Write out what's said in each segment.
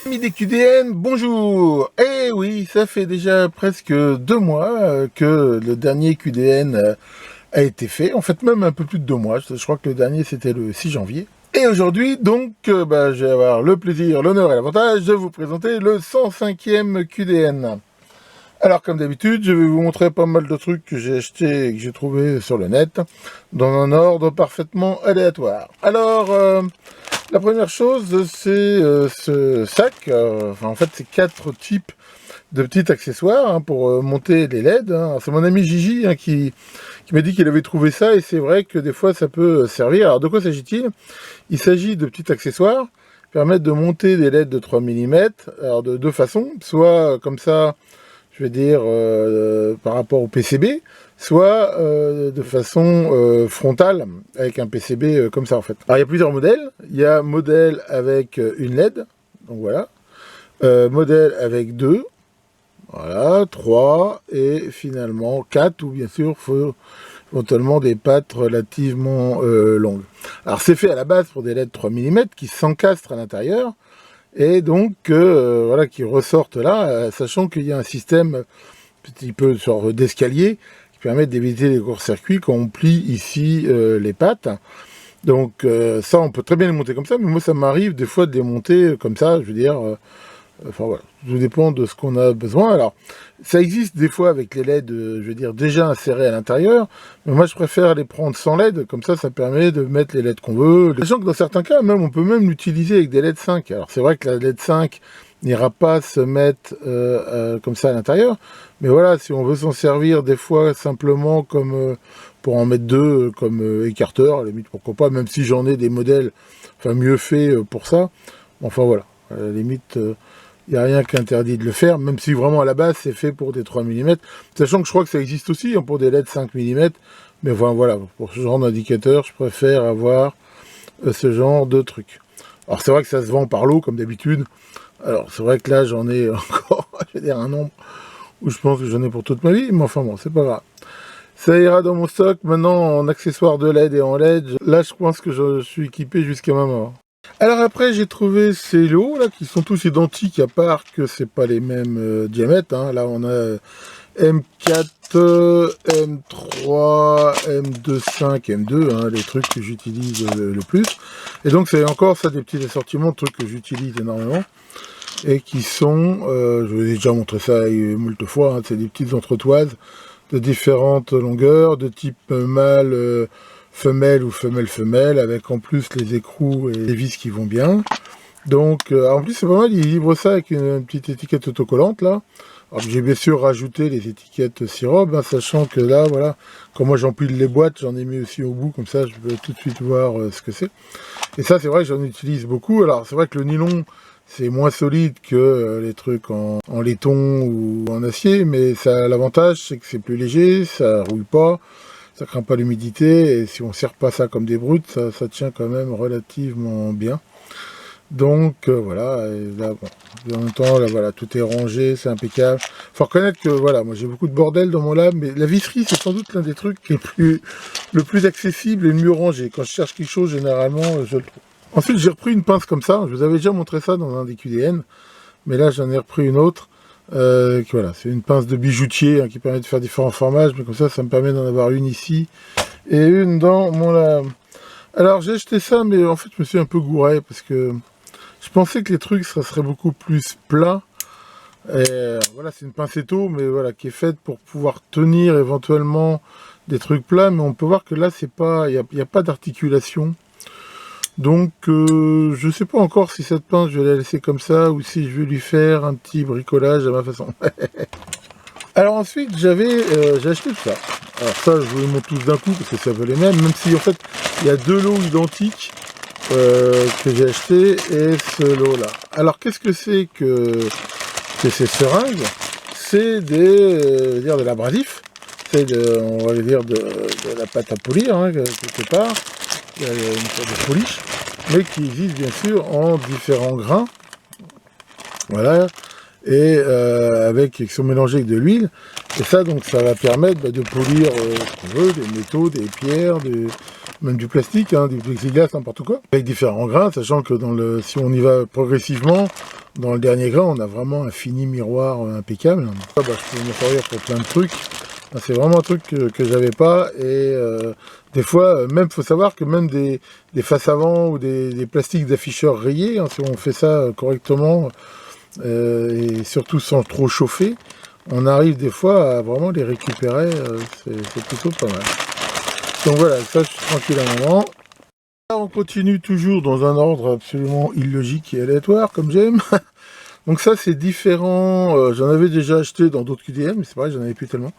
Amis des QDN, bonjour. Eh oui, ça fait déjà presque 2 mois que le dernier QDN a été fait. En fait, même un peu plus de 2 mois. Je crois que le dernier, c'était le 6 janvier. Et aujourd'hui, donc, je vais avoir le plaisir, l'honneur et l'avantage de vous présenter le 105e QDN. Alors, comme d'habitude, je vais vous montrer pas mal de trucs que j'ai achetés et que j'ai trouvés sur le net, dans un ordre parfaitement aléatoire. Alors, la première chose, c'est ce sac. En fait, c'est 4 types de petits accessoires pour monter les LED. C'est mon ami Gigi qui m'a dit qu'il avait trouvé ça, et c'est vrai que des fois, ça peut servir. Alors, de quoi s'agit-il? Il s'agit de petits accessoires qui permettent de monter des LED de 3 mm, alors de deux façons, soit comme ça, je vais dire, par rapport au PCB, soit de façon frontale, avec un PCB comme ça en fait. Alors il y a plusieurs modèles. Il y a modèle avec une LED, donc voilà. Modèle avec 2, voilà, 3, et finalement 4, ou bien sûr, il faut éventuellement des pattes relativement longues. Alors c'est fait à la base pour des LED 3 mm qui s'encastrent à l'intérieur, et donc voilà, qui ressortent là, sachant qu'il y a un système petit peu genre d'escalier qui permet d'éviter les courts-circuits quand on plie ici les pattes. Donc ça, on peut très bien les monter comme ça, mais moi ça m'arrive des fois de les monter comme ça, je veux dire, enfin voilà, tout dépend de ce qu'on a besoin. Alors, ça existe des fois avec les LED, je veux dire, déjà insérés à l'intérieur, mais moi je préfère les prendre sans LED, comme ça permet de mettre les LED qu'on veut. Sachant que dans certains cas, même on peut même l'utiliser avec des LED 5. Alors c'est vrai que la LED 5 n'ira pas se mettre comme ça à l'intérieur, mais voilà, si on veut s'en servir des fois simplement comme pour en mettre deux comme écarteur, à la limite pourquoi pas, même si j'en ai des modèles enfin mieux faits pour ça, enfin voilà, à la limite il n'y a rien qui interdit de le faire, même si vraiment à la base c'est fait pour des 3 mm, sachant que je crois que ça existe aussi pour des LED 5 mm, mais enfin voilà, pour ce genre d'indicateur, je préfère avoir ce genre de truc. Alors c'est vrai que ça se vend par lot comme d'habitude, alors c'est vrai que là j'en ai encore, je vais dire un nombre où je pense que j'en ai pour toute ma vie, mais enfin bon, c'est pas grave. Ça ira dans mon stock, maintenant en accessoires de LED et en LED, là je pense que je suis équipé jusqu'à ma mort. Alors après, j'ai trouvé ces lots là qui sont tous identiques, à part que c'est pas les mêmes diamètres. Là, on a M4, M3, M2.5, M2, les trucs que j'utilise le plus. Et donc, c'est encore ça, des petits assortiments de trucs que j'utilise énormément. Et qui sont, je vous ai déjà montré ça moult fois, c'est des petites entretoises de différentes longueurs, de type mâle, femelle ou femelle-femelle, avec en plus les écrous et les vis qui vont bien. Donc, en plus c'est pas mal, ils livrent ça avec une petite étiquette autocollante là. Alors j'ai bien sûr rajouté les étiquettes sirop, sachant que là, voilà, quand moi j'empile les boîtes, j'en ai mis aussi au bout, comme ça je peux tout de suite voir ce que c'est. Et ça, c'est vrai que j'en utilise beaucoup. Alors c'est vrai que le nylon, c'est moins solide que les trucs en laiton ou en acier, mais ça, l'avantage, c'est que c'est plus léger, ça rouille pas, ça craint pas l'humidité, et si on serre pas ça comme des brutes, ça tient quand même relativement bien. Donc voilà, et là, bon, en même temps, là, voilà, tout est rangé, c'est impeccable. Faut reconnaître que voilà, moi j'ai beaucoup de bordel dans mon lab, mais la visserie, c'est sans doute l'un des trucs le plus accessible et le mieux rangé. Quand je cherche quelque chose, généralement, je le trouve. Ensuite, j'ai repris une pince comme ça. Je vous avais déjà montré ça dans un des QDN, mais là, j'en ai repris une autre. Voilà, c'est une pince de bijoutier qui permet de faire différents formages, mais comme ça me permet d'en avoir une ici et une dans mon lab. Alors, j'ai acheté ça, mais en fait, je me suis un peu gouré parce que je pensais que les trucs seraient beaucoup plus plats. Voilà, c'est une pincetto, mais voilà, qui est faite pour pouvoir tenir éventuellement des trucs plats, mais on peut voir que là, c'est pas, il n'y a pas d'articulation. Donc, je ne sais pas encore si cette pince, je vais la laisser comme ça, ou si je vais lui faire un petit bricolage à ma façon. Alors ensuite, j'ai acheté ça. Alors ça, je vous les montre tous d'un coup, parce que ça veut les mêmes, même si en fait, il y a deux lots identiques que j'ai acheté, et ce lot-là. Alors, qu'est-ce que c'est que ces seringues? C'est de l'abrasif, c'est on va dire de la pâte à polir, quelque part. Il y a une sorte de polish, mais qui existe bien sûr en différents grains, voilà, et qui sont mélangés avec de l'huile, et ça donc ça va permettre de polir ce qu'on veut, des métaux, des pierres, même du plastique, du plexiglas, n'importe quoi, avec différents grains, sachant que si on y va progressivement, Dans le dernier grain, on a vraiment un fini miroir impeccable. Je peux m'en servir pour plein de trucs. C'est vraiment un truc que j'avais pas. Et des fois, même faut savoir que même des faces avant ou des plastiques d'afficheurs rayés, hein, si on fait ça correctement et surtout sans trop chauffer, on arrive des fois à vraiment les récupérer. C'est plutôt pas mal. Donc voilà, ça je suis tranquille un moment. Là, on continue toujours dans un ordre absolument illogique et aléatoire, comme j'aime. Donc ça c'est différent, j'en avais déjà acheté dans d'autres QDM, mais c'est pareil, j'en avais plus tellement.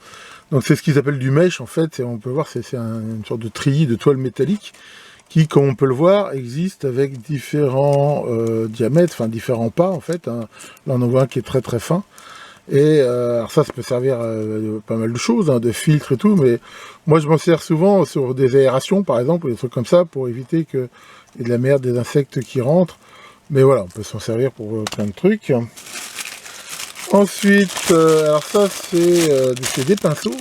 Donc c'est ce qu'ils appellent du mesh en fait, et on peut voir c'est une sorte de treillis de toile métallique qui, comme on peut le voir, existe avec différents diamètres, enfin différents pas en fait. Hein. Là on en voit un qui est très très fin. Et alors ça peut servir à pas mal de choses, hein, de filtres et tout, mais moi je m'en sers souvent sur des aérations par exemple, ou des trucs comme ça, pour éviter qu'il y ait de la merde, des insectes qui rentrent. Mais voilà, on peut s'en servir pour plein de trucs. Ensuite, alors ça c'est des pinceaux,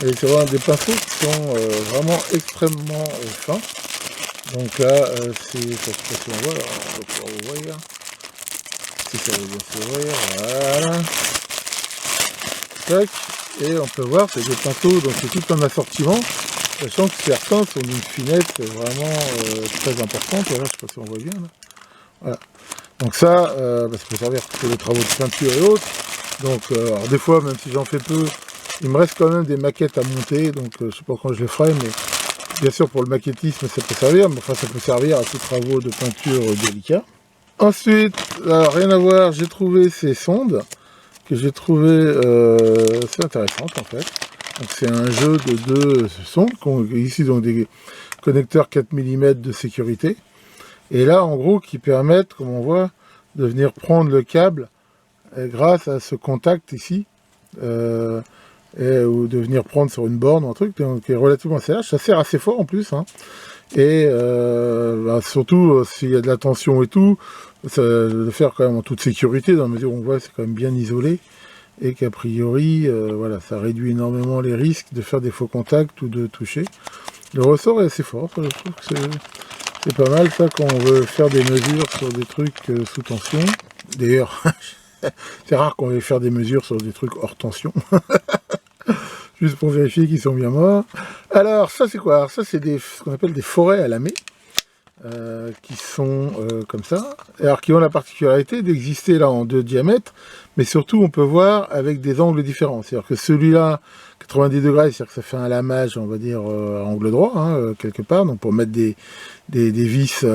et c'est vraiment des pinceaux qui sont vraiment extrêmement fins. Donc là, ça se passe si on voit, alors, on va pouvoir ouvrir. Si ça veut bien s'ouvrir, voilà. Tac, et on peut voir, c'est des pinceaux, donc c'est tout un assortiment, sachant que certains sont d'une finesse vraiment très importante. Voilà, je sais pas si on voit bien là. Voilà. Donc ça peut servir pour les travaux de peinture et autres. Donc alors des fois, même si j'en fais peu, il me reste quand même des maquettes à monter, donc je sais pas quand je les ferai, mais bien sûr pour le maquettisme ça peut servir, mais enfin ça peut servir à tous travaux de peinture délicats. Ensuite, alors, rien à voir, j'ai trouvé ces sondes, que j'ai trouvé assez intéressantes en fait. Donc c'est un jeu de deux sondes, ici donc des connecteurs 4 mm de sécurité. Et là, en gros, qui permettent, comme on voit, de venir prendre le câble grâce à ce contact ici, ou de venir prendre sur une borne ou un truc, donc, qui est relativement assez large. Ça sert assez fort en plus, hein. Et surtout, s'il y a de la tension et tout, ça, le faire quand même en toute sécurité, dans la mesure où on voit c'est quand même bien isolé, et qu'a priori, voilà, ça réduit énormément les risques de faire des faux contacts ou de toucher. Le ressort est assez fort, je trouve que c'est pas mal ça quand on veut faire des mesures sur des trucs sous tension. D'ailleurs, c'est rare qu'on veuille faire des mesures sur des trucs hors tension. Juste pour vérifier qu'ils sont bien morts. Alors, ça c'est quoi? Alors, ça c'est ce qu'on appelle des forêts à lamé, qui sont comme ça. Alors, qui ont la particularité d'exister là en 2 diamètres, mais surtout on peut voir avec des angles différents. C'est-à-dire que celui-là, 90 degrés, c'est-à-dire que ça fait un lamage, on va dire, à angle droit, hein, quelque part, donc pour mettre des vis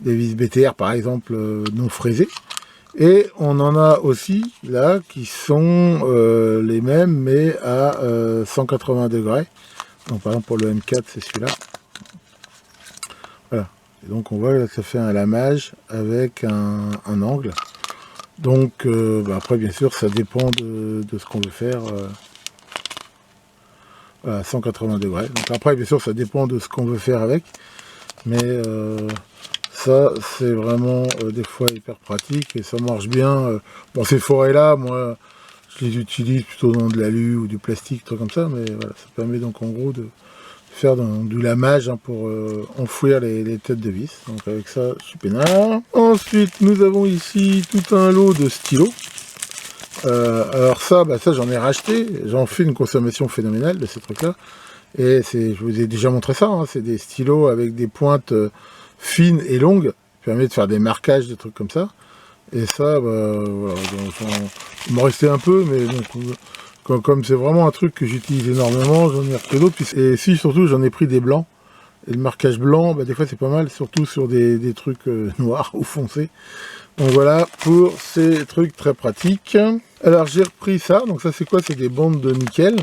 BTR par exemple non fraisées. Et on en a aussi là qui sont les mêmes mais à 180 degrés. Donc par exemple pour le M4 c'est celui-là. Voilà. Et donc on voit que ça fait un lamage avec un angle. Donc après bien sûr ça dépend de ce qu'on veut faire. Voilà, 180 degrés. Donc après bien sûr ça dépend de ce qu'on veut faire avec. Mais ça c'est vraiment des fois hyper pratique et ça marche bien. Bon ces forêts là, moi je les utilise plutôt dans de l'alu ou du plastique, trucs comme ça, mais voilà, ça permet donc en gros de faire du lamage, hein, pour enfouir les têtes de vis. Donc avec ça, je suis peinard. Ensuite nous avons ici tout un lot de stylos. Alors ça j'en ai racheté, j'en fais une consommation phénoménale de ces trucs là. Et je vous ai déjà montré ça, hein, c'est des stylos avec des pointes fines et longues, qui permet de faire des marquages, des trucs comme ça. Et ça, voilà, il m'en restait un peu, mais donc, comme c'est vraiment un truc que j'utilise énormément, j'en ai repris d'autres. Et si surtout j'en ai pris des blancs. Et le marquage blanc, des fois c'est pas mal, surtout sur des trucs noirs ou foncés. Donc voilà, pour ces trucs très pratiques. Alors j'ai repris ça, donc ça c'est quoi? C'est des bandes de nickel,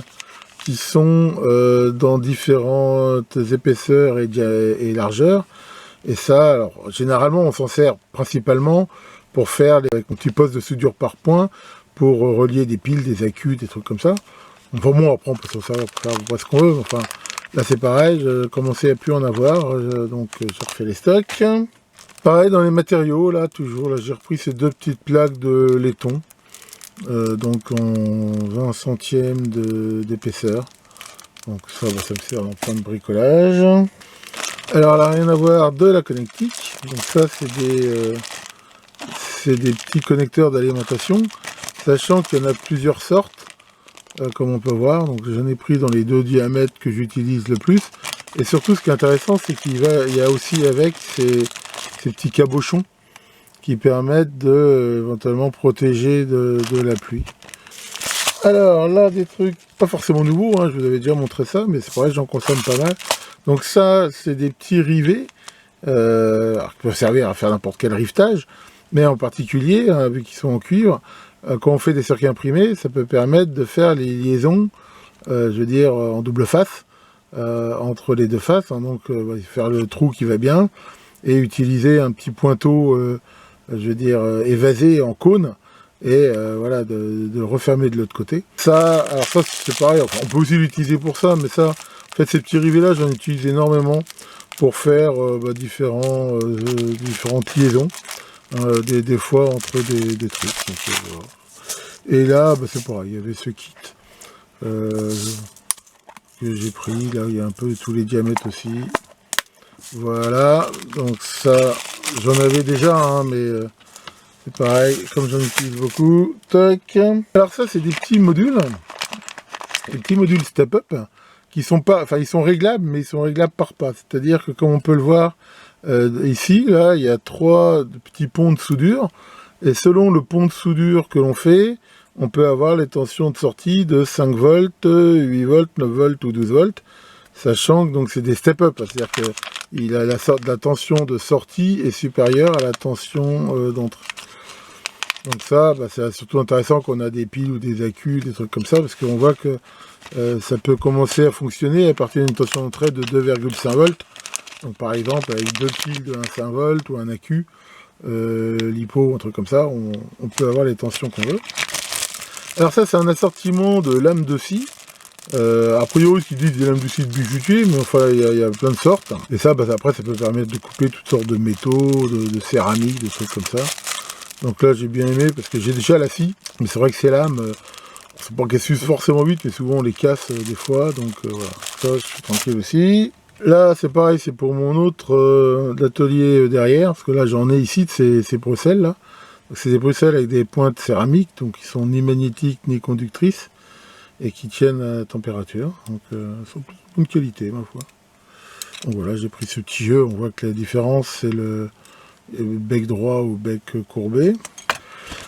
qui sont dans différentes épaisseurs et largeurs. Et ça, alors, généralement, on s'en sert principalement pour faire des petits postes de soudure par point, pour relier des piles, des accus, des trucs comme ça. Enfin, moi, après, on peut s'en servir pour faire ce qu'on veut. Enfin, là, c'est pareil, je commençais à plus en avoir, donc j'ai refait les stocks. Pareil, dans les matériaux, là, toujours, là, j'ai repris ces 2 petites plaques de laiton. Donc en 20 centièmes d'épaisseur. Donc ça me sert dans plein de bricolage. Alors là, rien à voir, de la connectique. Donc ça c'est des petits connecteurs d'alimentation, sachant qu'il y en a plusieurs sortes, comme on peut voir. Donc j'en ai pris dans les 2 diamètres que j'utilise le plus. Et surtout, ce qui est intéressant, c'est qu'il y a aussi avec ces petits cabochons qui permettent de éventuellement protéger de la pluie. Alors là, des trucs pas forcément nouveaux, hein, je vous avais déjà montré ça, mais c'est pareil, j'en consomme pas mal. Donc ça, c'est des petits rivets, alors, qui peuvent servir à faire n'importe quel rivetage, mais en particulier, hein, vu qu'ils sont en cuivre, quand on fait des circuits imprimés, ça peut permettre de faire les liaisons, je veux dire, en double face, entre les deux faces, hein, donc faire le trou qui va bien, et utiliser un petit pointeau, je veux dire, évasé en cône, et voilà, de refermer de l'autre côté. Ça, alors ça c'est pareil, enfin, on peut aussi l'utiliser pour ça, mais ça, en fait ces petits rivets là, j'en utilise énormément pour faire différentes liaisons, des fois entre des trucs. Donc, voilà. Et là, c'est pareil, il y avait ce kit que j'ai pris, là il y a un peu tous les diamètres aussi. Voilà, donc ça, j'en avais déjà, hein, mais c'est pareil, comme j'en utilise beaucoup. Tac. Alors ça, c'est des petits modules step-up, qui sont pas, enfin ils sont réglables, mais ils sont réglables par pas. C'est-à-dire que comme on peut le voir ici, là, il y a 3 petits ponts de soudure, et selon le pont de soudure que l'on fait, on peut avoir les tensions de sortie de 5 volts, 8 volts, 9 volts ou 12 volts, sachant que donc c'est des step-up, c'est-à-dire que la tension de sortie est supérieure à la tension d'entrée. Donc ça, c'est surtout intéressant quand on a des piles ou des accus, des trucs comme ça, parce qu'on voit que ça peut commencer à fonctionner à partir d'une tension d'entrée de 2,5 volts. Donc par exemple, avec 2 piles de 1,5 volts ou un accu, lipo, un truc comme ça, on peut avoir les tensions qu'on veut. Alors ça, c'est un assortiment de lames de scie. A priori, ils disent des lames de scie de bijoutier, mais enfin, il y a plein de sortes. Et ça, après, ça peut permettre de couper toutes sortes de métaux, de céramique, des trucs comme ça. Donc là, j'ai bien aimé, parce que j'ai déjà la scie, mais c'est vrai que ces lames, c'est pas qu'elles s'usent forcément vite, mais souvent on les casse des fois, donc voilà. Ça, je suis tranquille aussi. Là, c'est pareil, c'est pour mon autre atelier derrière, parce que là, j'en ai ici de ces Bruxelles, là. C'est des Bruxelles avec des pointes céramiques, donc qui sont ni magnétiques ni conductrices, et qui tiennent à la température, donc elles sont de bonne qualité, ma foi. Donc voilà, j'ai pris ce petit jeu, on voit que la différence, c'est le bec droit ou bec courbé.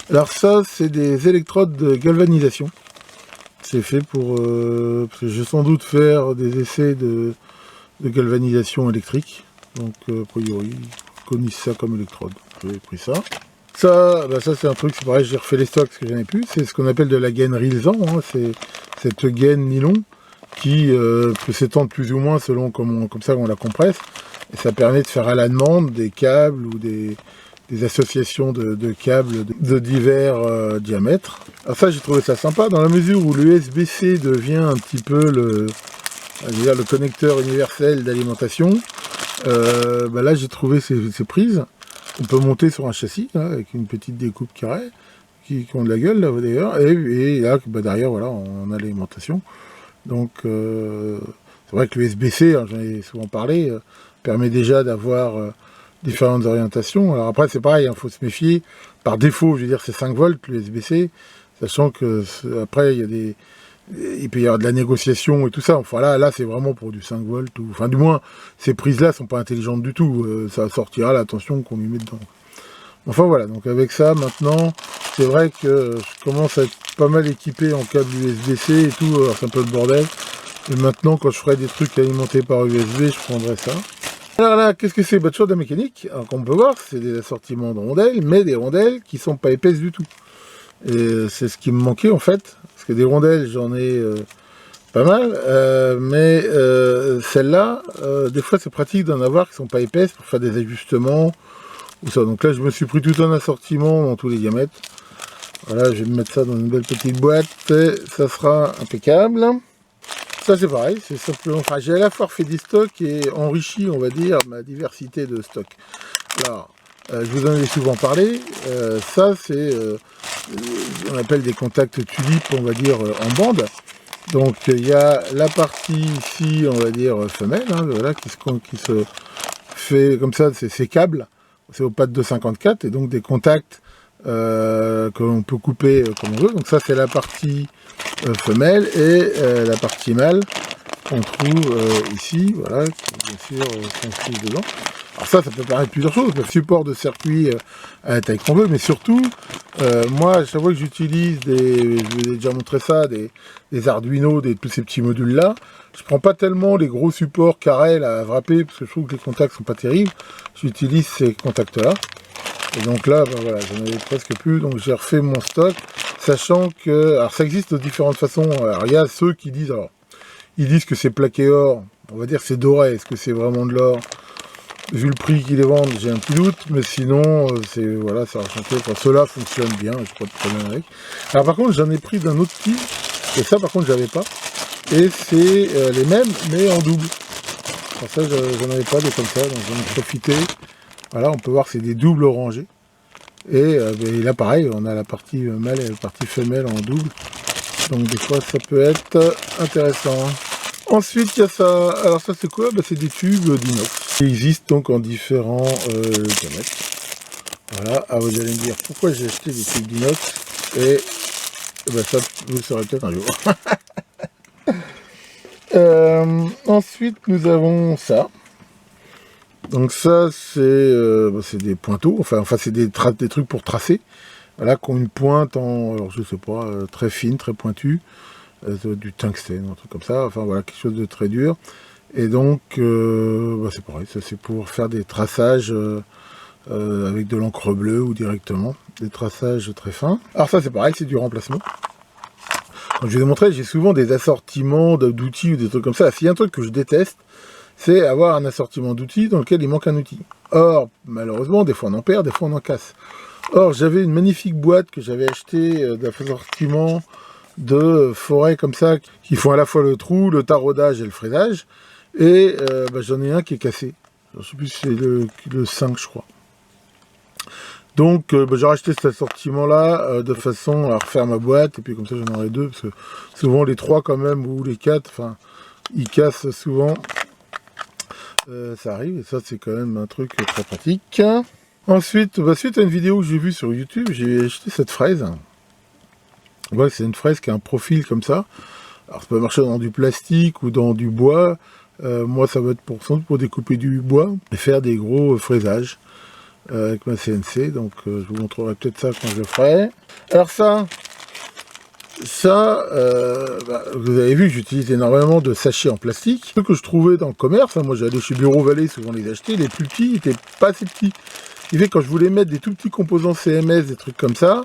Alors ça, c'est des électrodes de galvanisation. C'est fait pour... parce que je vais sans doute faire des essais de galvanisation électrique. Donc, a priori, ils connaissent ça comme électrode. J'ai pris ça. Ça, ça c'est un truc, c'est pareil, j'ai refait les stocks parce que j'en ai plus. C'est ce qu'on appelle de la gaine Rilsan. Hein. C'est cette gaine nylon qui peut s'étendre plus ou moins selon comme ça on la compresse. Et ça permet de faire à la demande des câbles ou des associations de câbles de divers diamètres. Alors ça, j'ai trouvé ça sympa dans la mesure où l'USB-C devient un petit peu le connecteur universel d'alimentation. Là, j'ai trouvé ces prises. On peut monter sur un châssis là, avec une petite découpe carrée qui ont de la gueule là d'ailleurs. Et là, derrière, voilà, on a l'alimentation. Donc, c'est vrai que l'USB-C, hein, j'en ai souvent parlé, permet déjà d'avoir différentes orientations. Alors après, c'est pareil, il faut se méfier. Par défaut, je veux dire, c'est 5 volts l'USB-C, sachant que après, il peut y avoir de la négociation et tout ça. Enfin là c'est vraiment pour du 5 volts. Enfin, du moins, ces prises-là sont pas intelligentes du tout. Ça sortira la tension qu'on lui met dedans. Enfin voilà, donc avec ça, maintenant, c'est vrai que je commence à être pas mal équipé en câble USB-C et tout. Alors c'est un peu le bordel. Et maintenant, quand je ferai des trucs alimentés par USB, je prendrai ça. Alors là, qu'est-ce que c'est? Toujours de la mécanique. Alors comme on peut voir, c'est des assortiments de rondelles, mais des rondelles qui sont pas épaisses du tout. Et c'est ce qui me manquait en fait. Parce que des rondelles, j'en ai pas mal. Mais celles-là, des fois c'est pratique d'en avoir qui sont pas épaisses pour faire des ajustements. Ou ça. Donc là, je me suis pris tout un assortiment dans tous les diamètres. Voilà, je vais me mettre ça dans une belle petite boîte. Et ça sera impeccable. Ça c'est pareil, c'est simplement, enfin j'ai à la fois fait des stocks et enrichi, on va dire, ma diversité de stocks. Alors, je vous en ai souvent parlé, ça c'est, on appelle des contacts tulipes, on va dire, en bande. Donc il y a la partie ici, on va dire, femelle, hein, voilà, qui se fait comme ça, c'est ces câbles, c'est aux pattes de 54, et donc des contacts que l'on peut couper comme on veut. Donc ça c'est la partie femelle et la partie mâle qu'on trouve ici, voilà, qui bien sûr s'inscrit dedans. Alors ça peut paraître plusieurs choses, le support de circuit à la taille qu'on veut, mais surtout, moi, à chaque fois que j'utilise je vous ai déjà montré ça, des Arduino, tous ces petits modules-là, je prends pas tellement les gros supports carrés là, à wrapper, parce que je trouve que les contacts sont pas terribles, j'utilise ces contacts-là. Et donc là, ben voilà, j'en avais presque plus, donc j'ai refait mon stock, sachant que, alors ça existe de différentes façons. Alors il y a ceux qui disent, alors, ils disent que c'est plaqué or, on va dire que c'est doré, est-ce que c'est vraiment de l'or? Vu le prix qu'ils les vendent, j'ai un petit doute, mais sinon, c'est voilà, ça a chanté. Enfin, ceux-là fonctionnent bien, je crois pas de problème avec. Alors par contre, j'en ai pris d'un autre type, et ça par contre, j'avais pas. Et c'est les mêmes, mais en double. Pour ça, j'en avais pas des comme ça, donc j'en ai profité. Voilà, on peut voir que c'est des doubles rangés. Et là, pareil, on a la partie mâle et la partie femelle en double. Donc des fois, ça peut être intéressant. Ensuite, il y a ça. Alors ça, c'est quoi? C'est des tubes d'inox. Ils existent donc en différents diamètres. Voilà. Ah, vous allez me dire pourquoi j'ai acheté des tubes d'inox. Et ça, vous le saurez peut-être un jour. Ensuite, nous avons ça. Donc ça, c'est des pointeaux. Enfin c'est des trucs pour tracer. Voilà, qui ont une pointe alors je sais pas, très fine, très pointue. Du tungstène, un truc comme ça. Enfin voilà, quelque chose de très dur. Et donc, c'est pareil, ça c'est pour faire des traçages avec de l'encre bleue ou directement, des traçages très fins. Alors ça c'est pareil, c'est du remplacement. Comme je vous ai montré, j'ai souvent des assortiments d'outils ou des trucs comme ça. S'il y a un truc que je déteste, c'est avoir un assortiment d'outils dans lequel il manque un outil. Or, malheureusement, des fois on en perd, des fois on en casse. Or, j'avais une magnifique boîte que j'avais achetée d'assortiment de forêts comme ça, qui font à la fois le trou, le taraudage et le fraisage. Et j'en ai un qui est cassé. Je ne sais plus si c'est le 5, je crois. Donc j'ai racheté cet assortiment-là de façon à refaire ma boîte. Et puis comme ça, j'en aurai deux. Parce que souvent, les 3 quand même, ou les 4, enfin, ils cassent souvent. Ça arrive. Et ça, c'est quand même un truc très pratique. Ensuite, suite à une vidéo que j'ai vue sur YouTube, j'ai acheté cette fraise. Ouais, c'est une fraise qui a un profil comme ça. Alors ça peut marcher dans du plastique ou dans du bois. Moi ça va être pour découper du bois et faire des gros fraisages avec ma CNC. Donc je vous montrerai peut-être ça quand je le ferai. Alors vous avez vu que j'utilise énormément de sachets en plastique. Ce que je trouvais dans le commerce, moi j'allais chez Bureau Vallée souvent les acheter, les plus petits n'étaient pas assez petits. Ce qui fait que quand je voulais mettre des tout petits composants CMS, des trucs comme ça,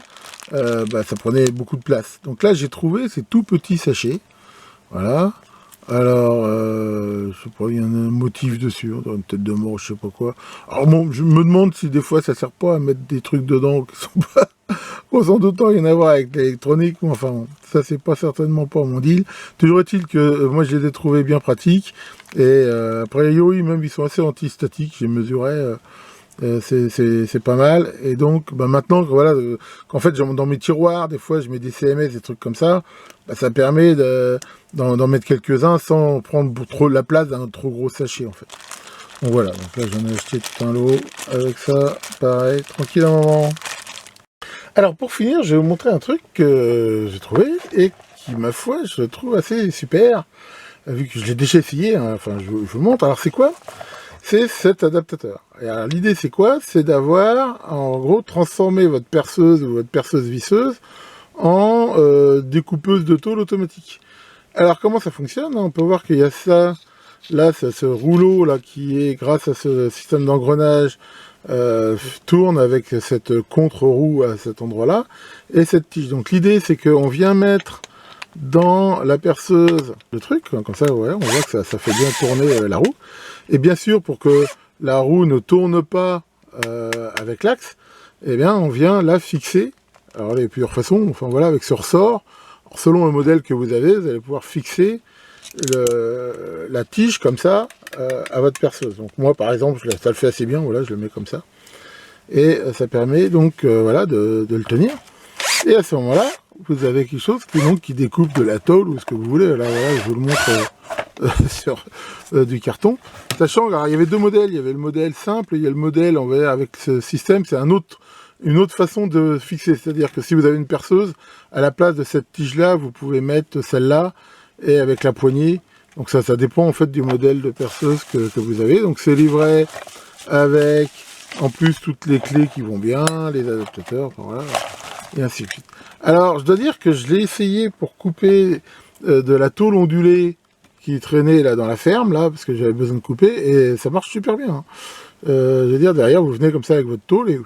ça prenait beaucoup de place. Donc là j'ai trouvé ces tout petits sachets. Voilà. Alors, je sais pas, il y a un motif dessus, on une tête de mort, je sais pas quoi. Alors bon, je me demande si des fois ça sert pas à mettre des trucs dedans qui sont pas... Bon, sans doute rien à voir avec l'électronique, mais enfin bon, ça c'est pas certainement pas mon deal. Toujours est-il que moi je les ai trouvés bien pratiques, et a priori même ils sont assez antistatiques, j'ai mesuré... c'est pas mal. Et donc maintenant voilà, qu'en fait dans mes tiroirs des fois je mets des CMS, des trucs comme ça, ça permet d'en mettre quelques-uns sans prendre trop la place d'un trop gros sachet en fait. Donc voilà, donc là j'en ai acheté tout un lot avec ça, pareil, tranquille un moment. Alors pour finir, je vais vous montrer un truc que j'ai trouvé et qui ma foi je le trouve assez super, vu que je l'ai déjà essayé, hein. Enfin je vous le montre. Alors c'est quoi? C'est cet adaptateur. Et alors l'idée c'est quoi? C'est d'avoir en gros transformé votre perceuse ou votre perceuse visseuse en découpeuse de tôle automatique. Alors comment ça fonctionne? On peut voir qu'il y a ça, là ce rouleau là qui est grâce à ce système d'engrenage tourne avec cette contre-roue à cet endroit là et cette tige. Donc l'idée c'est qu'on vient mettre dans la perceuse le truc, comme ça ouais, on voit que ça fait bien tourner la roue. Et bien sûr, pour que la roue ne tourne pas avec l'axe, eh bien, on vient la fixer. Alors, il y a plusieurs façons. Enfin, voilà, avec ce ressort. Alors, selon le modèle que vous allez pouvoir fixer la tige comme ça à votre perceuse. Donc, moi, par exemple, ça le fait assez bien. Voilà, je le mets comme ça. Et ça permet donc, voilà, de le tenir. Et à ce moment-là, vous avez quelque chose qui découpe de la tôle ou ce que vous voulez. Là, voilà, je vous le montre sur du carton. Sachant, alors, il y avait deux modèles. Il y avait le modèle simple et il y a le modèle, on va dire, avec ce système. C'est un autre une autre façon de fixer. C'est-à-dire que si vous avez une perceuse, à la place de cette tige-là, vous pouvez mettre celle-là et avec la poignée. Donc ça dépend en fait du modèle de perceuse que vous avez. Donc c'est livré avec en plus toutes les clés qui vont bien, les adaptateurs, voilà, et ainsi de suite. Alors je dois dire que je l'ai essayé pour couper de la tôle ondulée qui traînait là dans la ferme, là, parce que j'avais besoin de couper, et ça marche super bien. Hein. Je veux dire, derrière, vous venez comme ça avec votre tôle et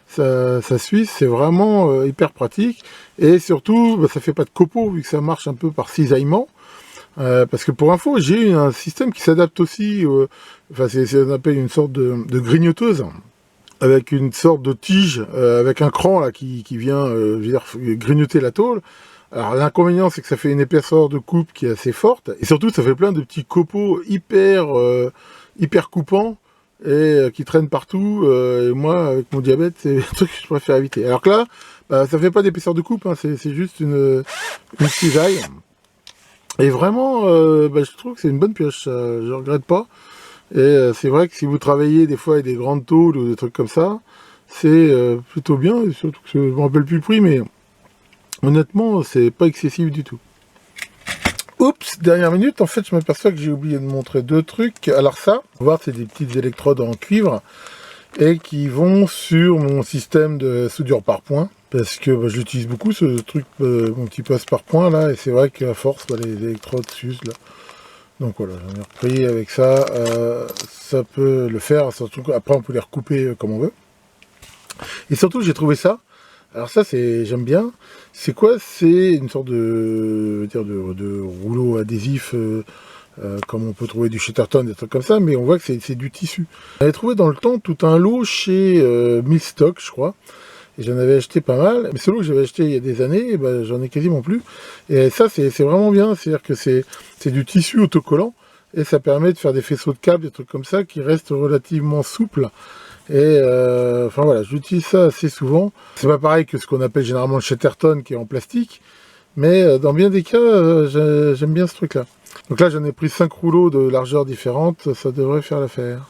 ça suit, c'est vraiment hyper pratique. Et surtout, bah, ça fait pas de copeaux, vu que ça marche un peu par cisaillement. Parce que pour info, j'ai un système qui s'adapte aussi, enfin c'est on appelle une sorte de grignoteuse, avec une sorte de tige, avec un cran là qui vient je veux dire, grignoter la tôle. Alors l'inconvénient c'est que ça fait une épaisseur de coupe qui est assez forte, et surtout ça fait plein de petits copeaux hyper coupants, et qui traînent partout, et moi avec mon diabète c'est un truc que je préfère éviter. Alors que là, bah, ça fait pas d'épaisseur de coupe, hein, c'est juste une cisaille. Et vraiment, bah, je trouve que c'est une bonne pioche, je regrette pas. Et c'est vrai que si vous travaillez des fois avec des grandes tôles ou des trucs comme ça, c'est plutôt bien, et surtout que je me rappelle plus le prix, mais honnêtement, c'est pas excessif du tout. Oups, dernière minute, en fait, je m'aperçois que j'ai oublié de montrer deux trucs. Alors ça, on va voir, c'est des petites électrodes en cuivre, et qui vont sur mon système de soudure par point. Parce que bah, je l'utilise beaucoup, ce truc, mon petit poste par point là, et c'est vrai qu'à force, bah, les électrodes s'usent là. Donc voilà, j'en ai repris avec ça, ça peut le faire, surtout après on peut les recouper comme on veut. Et surtout j'ai trouvé ça, alors ça c'est, j'aime bien, c'est quoi? C'est une sorte de rouleau adhésif, comme on peut trouver du Chatterton, des trucs comme ça, mais on voit que c'est du tissu. J'avais trouvé dans le temps tout un lot chez Milstock, je crois. Et j'en avais acheté pas mal, mais celui que j'avais acheté il y a des années, ben, j'en ai quasiment plus. Et ça, c'est vraiment bien, c'est-à-dire que c'est du tissu autocollant, et ça permet de faire des faisceaux de câbles, des trucs comme ça, qui restent relativement souples. Et enfin voilà, j'utilise ça assez souvent. C'est pas pareil que ce qu'on appelle généralement le Chatterton, qui est en plastique, mais dans bien des cas, j'aime bien ce truc-là. Donc là, j'en ai pris 5 rouleaux de largeur différentes, ça devrait faire l'affaire.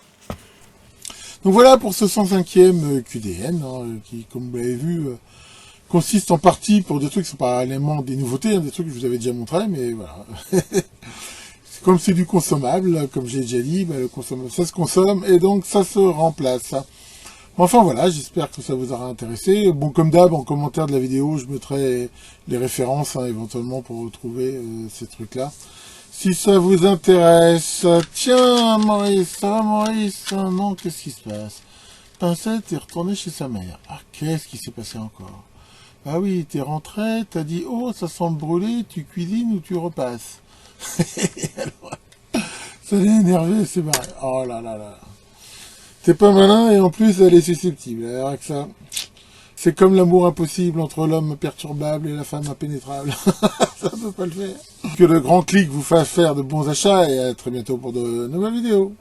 Donc voilà pour ce 105e QDN, hein, qui, comme vous l'avez vu, consiste en partie pour des trucs qui sont pas réellement des nouveautés, hein, des trucs que je vous avais déjà montré, mais voilà. Comme c'est du consommable, comme j'ai déjà dit, bah, ça se consomme et donc ça se remplace. Enfin voilà, j'espère que ça vous aura intéressé. Bon, comme d'hab, en commentaire de la vidéo, je mettrai les références, hein, éventuellement, pour retrouver ces trucs-là. Si ça vous intéresse, tiens Maurice, ça va Maurice? Non, qu'est-ce qui se passe? Pincette est retourné chez sa mère. Ah, qu'est-ce qui s'est passé encore? Ah oui, t'es rentré, t'as dit, oh, ça semble brûler, tu cuisines ou tu repasses? Alors, ça l'a énervé, c'est barré. Oh là là là. T'es pas malin et en plus elle est susceptible. Alors que ça, c'est comme l'amour impossible entre l'homme perturbable et la femme impénétrable. Ça ne peut pas le faire. Que le grand clic vous fasse faire de bons achats et à très bientôt pour de nouvelles vidéos.